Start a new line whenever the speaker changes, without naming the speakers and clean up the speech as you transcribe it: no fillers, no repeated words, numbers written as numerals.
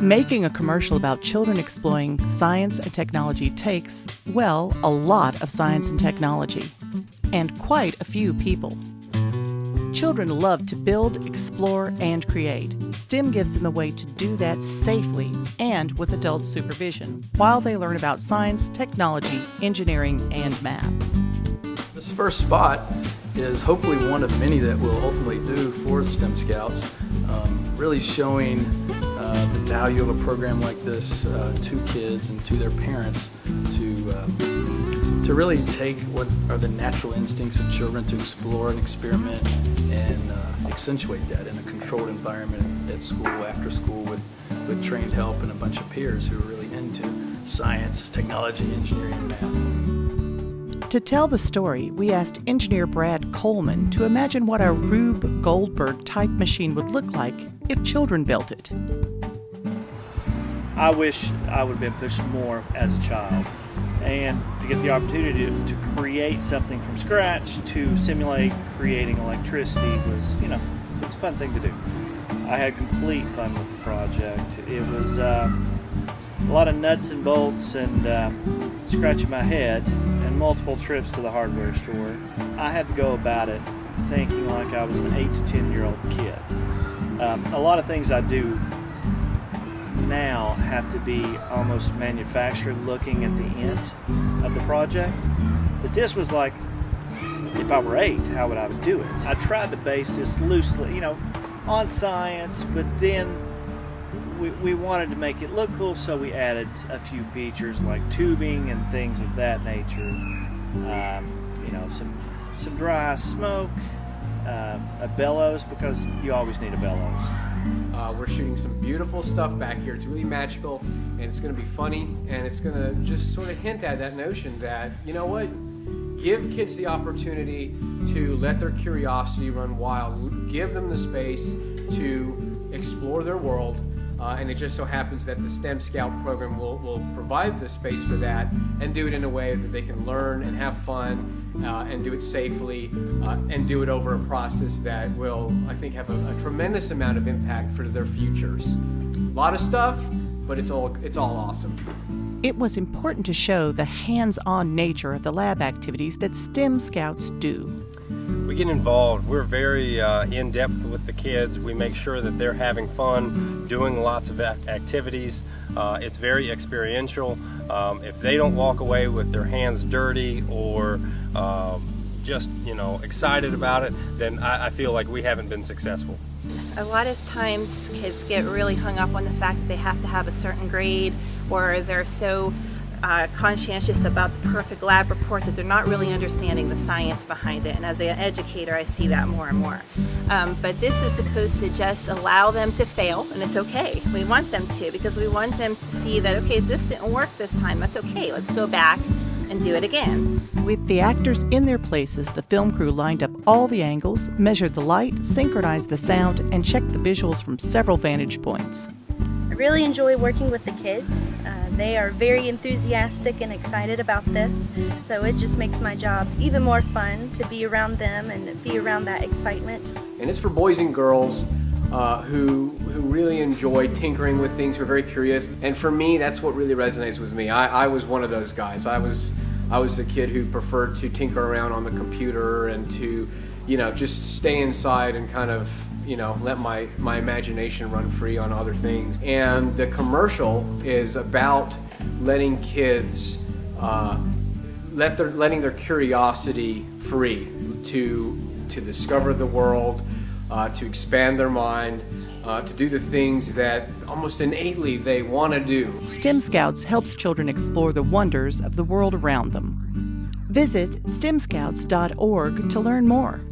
Making a commercial about children exploring science and technology takes, well, a lot of science and technology, and quite a few people. Children love to build, explore, and create. STEM gives them the way to do that safely and with adult supervision while they learn about science, technology, engineering, and math.
This first spot is hopefully one of many that we'll ultimately do for STEM Scouts, really showing the value of a program like this to kids and to their parents to really take what are the natural instincts of children to explore and experiment and accentuate that in a controlled environment at school, after school, with trained help and a bunch of peers who are really into science, technology, engineering, and math.
To tell the story, we asked engineer Brad Coleman to imagine what a Rube Goldberg type machine would look like if children built it.
I wish I would have been pushed more as a child, and to get the opportunity to create something from scratch, to simulate creating electricity was, it's a fun thing to do. I had complete fun with the project. It was a lot of nuts and bolts and scratching my head and multiple trips to the hardware store. I had to go about it thinking like I was an 8 to 10 year old kid. A lot of things I do now have to be almost manufactured looking at the end of the project. But this was like, if I were 8, how would I do it? I tried to base this loosely, on science, but then we wanted to make it look cool, so we added a few features like tubing and things of that nature. Some dry smoke, a bellows, because you always need a bellows.
We're shooting some beautiful stuff back here. It's really magical, and it's going to be funny, and it's going to just sort of hint at that notion that, give kids the opportunity to let their curiosity run wild, give them the space to explore their world, and it just so happens that the STEM Scout program will provide the space for that and do it in a way that they can learn and have fun and do it safely and do it over a process that will, I think, have a tremendous amount of impact for their futures. A lot of stuff, but it's all awesome.
It was important to show the hands-on nature of the lab activities that STEM Scouts do.
We get involved. We're very in-depth with the kids. We make sure that they're having fun, doing lots of activities. It's very experiential. If they don't walk away with their hands dirty or just, excited about it, then I feel like we haven't been successful.
A lot of times kids get really hung up on the fact that they have to have a certain grade, or they're so conscientious about the perfect lab report that they're not really understanding the science behind it. And as an educator, I see that more and more. But this is supposed to just allow them to fail, and it's okay. We want them to, because we want them to see that, okay, this didn't work this time, that's okay, let's go back and do it again.
With the actors in their places, the film crew lined up all the angles, measured the light, synchronized the sound, and checked the visuals from several vantage points.
I really enjoy working with the kids. They are very enthusiastic and excited about this, so it just makes my job even more fun to be around them and be around that excitement.
And it's for boys and girls who really enjoy tinkering with things, who are very curious. And for me, that's what really resonates with me. I was one of those guys. I was a kid who preferred to tinker around on the computer and to, just stay inside and kind of, let my imagination run free on other things. And the commercial is about letting kids, letting their curiosity free to discover the world, to expand their mind, to do the things that almost innately they want to do.
STEM Scouts helps children explore the wonders of the world around them. Visit stemscouts.org to learn more.